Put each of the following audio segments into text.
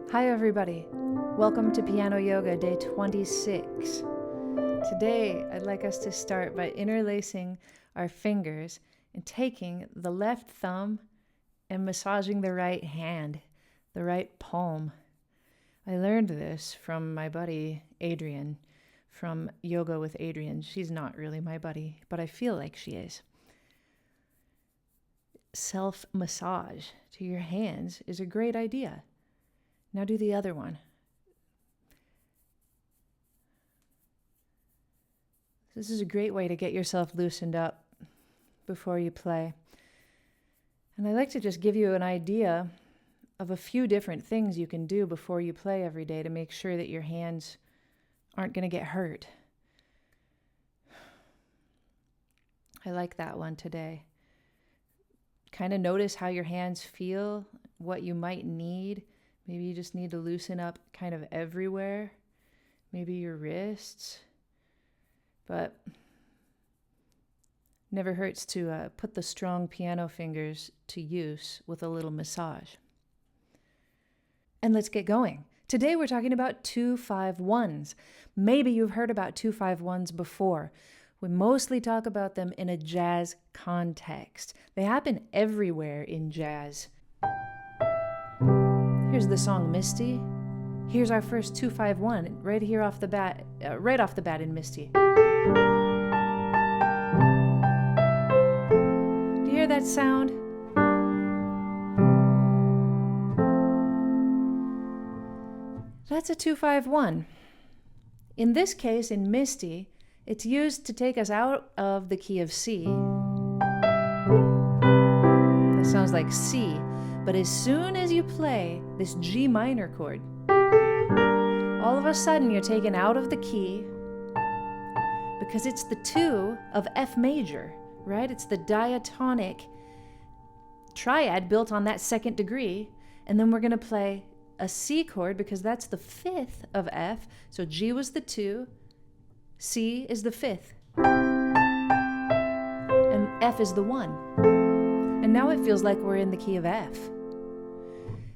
Hi everybody, welcome to Piano Yoga Day 26. Today I'd like us to start by interlacing our fingers and taking the left thumb and massaging the right hand, the right palm. I learned this from my buddy Adrian from Yoga with Adrian. She's not really my buddy, but I feel like she is. Self-massage to your hands is a great idea. Now do the other one. This is a great way to get yourself loosened up before you play. And I like to just give you an idea of a few different things you can do before you play every day to make sure that your hands aren't going to get hurt. I like that one today. Kind of notice how your hands feel, what you might need. Maybe you just need to loosen up kind of everywhere. Maybe your wrists. But never hurts to put the strong piano fingers to use with a little massage. And let's get going. Today we're talking about 2-5-1s. Maybe you've heard about 2-5-1s before. We mostly talk about them in a jazz context. They happen everywhere in jazz. Here's the song Misty. Here's our first 2-5-1 right here off the bat, right off the bat in Misty. Do you hear that sound? That's a 2-5-1. In this case, in Misty, it's used to take us out of the key of C. That sounds like C. But as soon as you play this G minor chord, all of a sudden you're taken out of the key because it's the 2 of F major, right? It's the diatonic triad built on that second degree. And then we're going to play a C chord because that's the 5th of F. So G was the 2, C is the 5th, and F is the 1. And now it feels like we're in the key of F.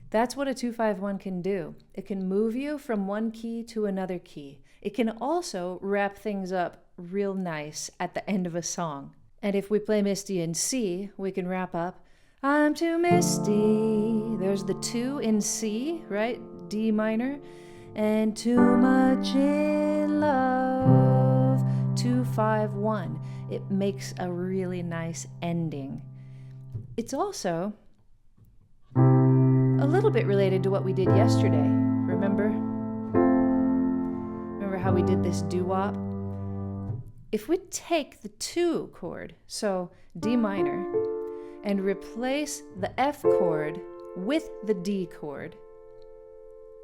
That's what a 2-5-1 can do. It can move you from one key to another key. It can also wrap things up real nice at the end of a song. And if we play Misty in C, we can wrap up, I'm too misty. There's the 2 in C, right? D minor. And too much in love. 2-5-1. It makes a really nice ending. It's also a little bit related to what we did yesterday. Remember how we did this doo-wop? If we take the 2 chord, so D minor, and replace the F chord with the D chord,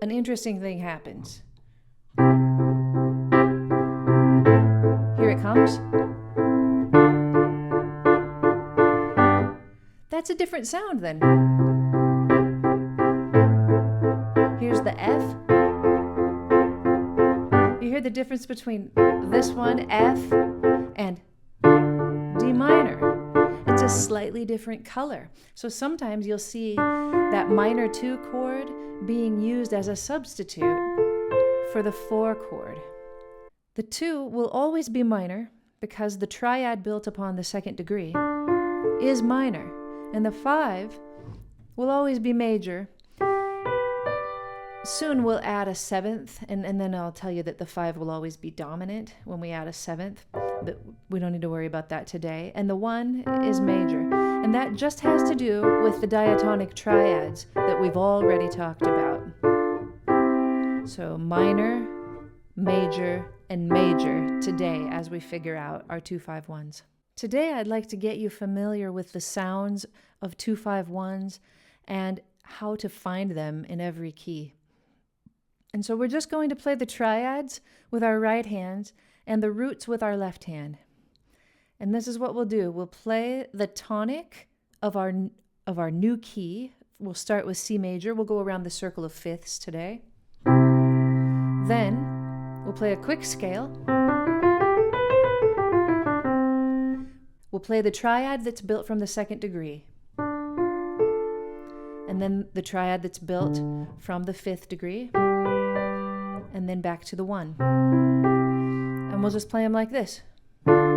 an interesting thing happens. Here it comes. That's a different sound then. Here's the F. You hear the difference between this one, F, and D minor. It's a slightly different color. So sometimes you'll see that minor 2 chord being used as a substitute for the 4 chord. The 2 will always be minor because the triad built upon the second degree is minor. And the 5 will always be major. Soon we'll add a 7th, and then I'll tell you that the 5 will always be dominant when we add a 7th, but we don't need to worry about that today. And the 1 is major, and that just has to do with the diatonic triads that we've already talked about. So minor, major, and major today as we figure out our 2-5-1s. Today I'd like to get you familiar with the sounds of 2-5-1s and how to find them in every key. And so we're just going to play the triads with our right hand and the roots with our left hand. And this is what we'll do. We'll play the tonic of our new key. We'll start with C major. We'll go around the circle of fifths today. Then we'll play a quick scale. We'll play the triad that's built from the second degree. And and then the triad that's built from the 5th degree, and then back to the 1. And we'll just play them like this. And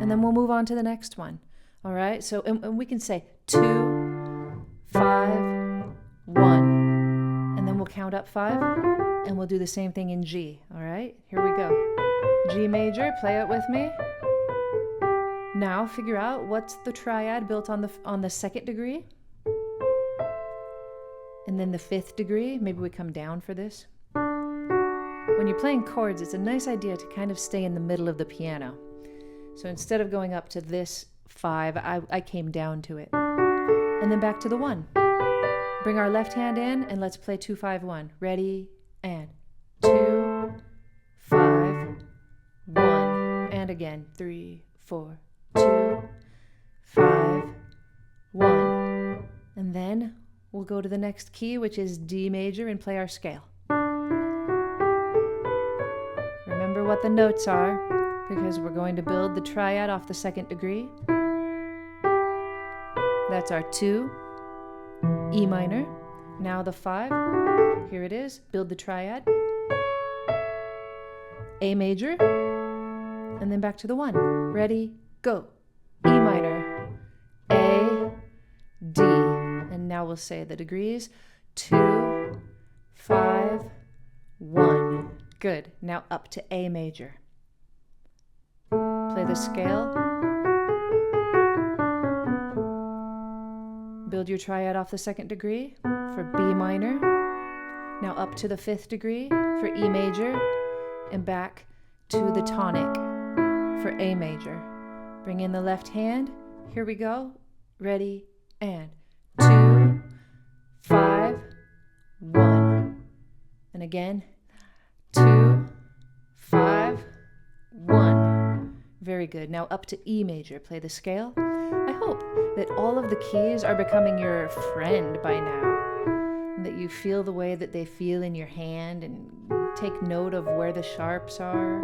then we'll move on to the next one. All right, so and we can say 2, 5, 1, and then we'll count up 5, and we'll do the same thing in G. All right, here we go. G major, play it with me. Now figure out what's the triad built on the 2nd degree, and then the 5th degree. Maybe we come down for this. When you're playing chords, it's a nice idea to kind of stay in the middle of the piano. So instead of going up to this 5, I came down to it. And then back to the 1. Bring our left hand in and let's play 2, 5, 1. Ready, and 2, 5, 1. And again, 3, 4, 2, 5, 1. And then we'll go to the next key, which is D major, and play our scale. Remember what the notes are, because we're going to build the triad off the 2nd degree. That's our 2, E minor. Now the 5, here it is, build the triad. A major, and then back to the 1. Ready, go. E minor, A, D. And now we'll say the degrees. 2, 5, 1. Good. Now up to A major. Play the scale. Build your triad off the 2nd degree for B minor. Now up to the 5th degree for E major, and back to the tonic for A major. Bring in the left hand. Here we go. Ready, and 2, 5, 1. And again, 2, 5, 1. Very good. Now up to E major. Play the scale. I hope that all of the keys are becoming your friend by now, and that you feel the way that they feel in your hand and take note of where the sharps are.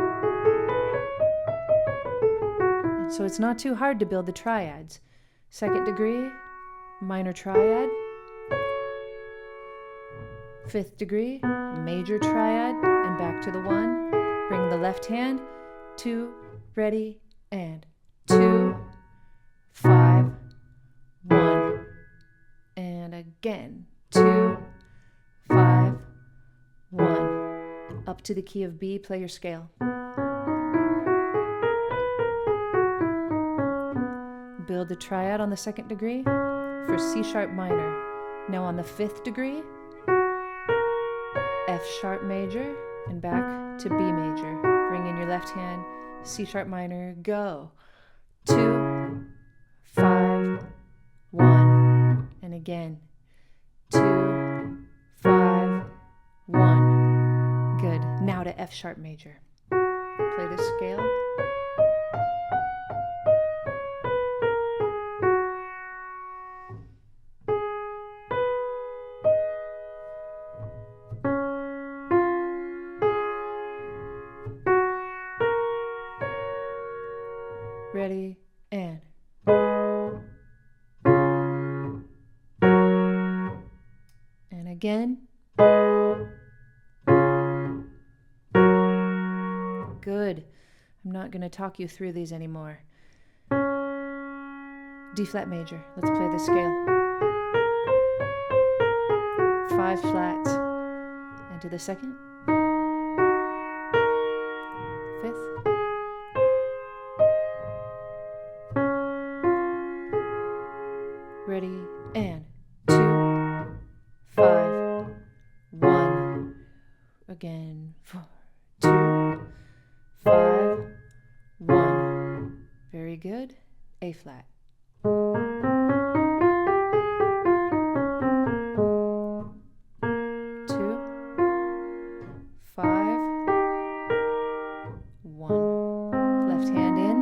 And so it's not too hard to build the triads. 2nd degree, minor triad. 5th degree, major triad, and back to the 1. Bring the left hand. 2, ready, and 2, 5, 1. And again, 2, 5, 1. Up to the key of B, play your scale. Build the triad on the 2nd degree for C sharp minor. Now on the 5th degree, F sharp major, and back to B major. Bring in your left hand, C sharp minor, go. 2, 5, 1. And again, 2, 5, 1. Good. Now to F sharp major. Play the scale. Ready, and again. Good. I'm not going to talk you through these anymore. D flat major. Let's play the scale. 5 flats. And to the 2nd. 5th. Ready, and 2, 5, 1. Again, 4, 2, 5, 1. Very good. A flat. 2, 5, 1. Left hand in.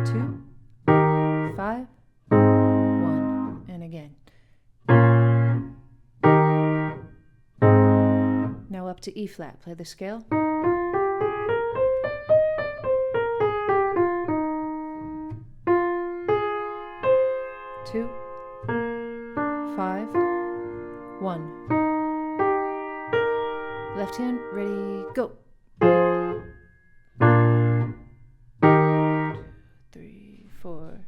2, 5, 1. And again. Now up to E flat. Play the scale. left hand. Ready, go. 3, 4.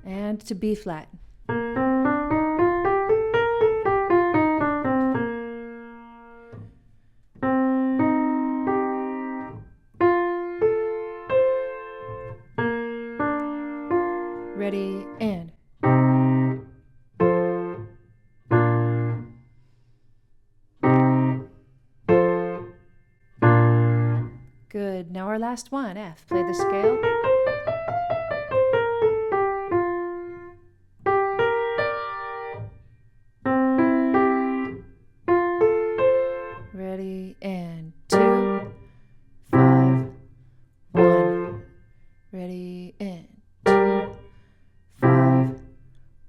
And to B flat. Ready, and. Good. Now our last one, F. Play the scale. Ready, and 2, 5, 1. Ready, and 2, 5,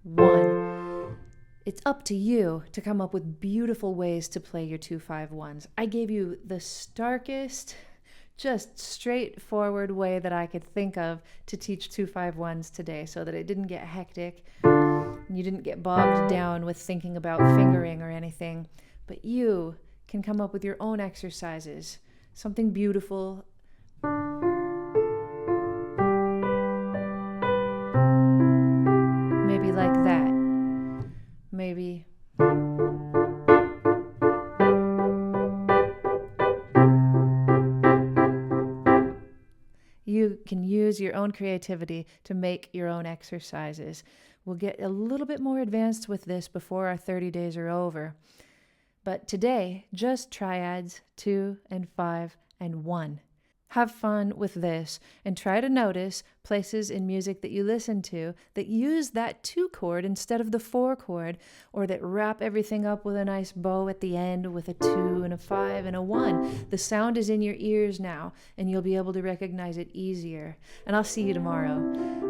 1. It's up to you to come up with beautiful ways to play your 2-5-1s. I gave you the starkest, just straightforward way that I could think of to teach 2-5-1s today so that it didn't get hectic and you didn't get bogged down with thinking about fingering or anything. But you can come up with your own exercises, something beautiful. Maybe like that. Maybe. You can use your own creativity to make your own exercises. We'll get a little bit more advanced with this before our 30 days are over. But today, just triads, 2 and 5 and 1. Have fun with this and try to notice places in music that you listen to that use that 2 chord instead of the 4 chord, or that wrap everything up with a nice bow at the end with a 2 and a 5 and a 1. The sound is in your ears now, and you'll be able to recognize it easier. And I'll see you tomorrow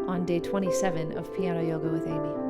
on day 27 of Piano Yoga with Aimee.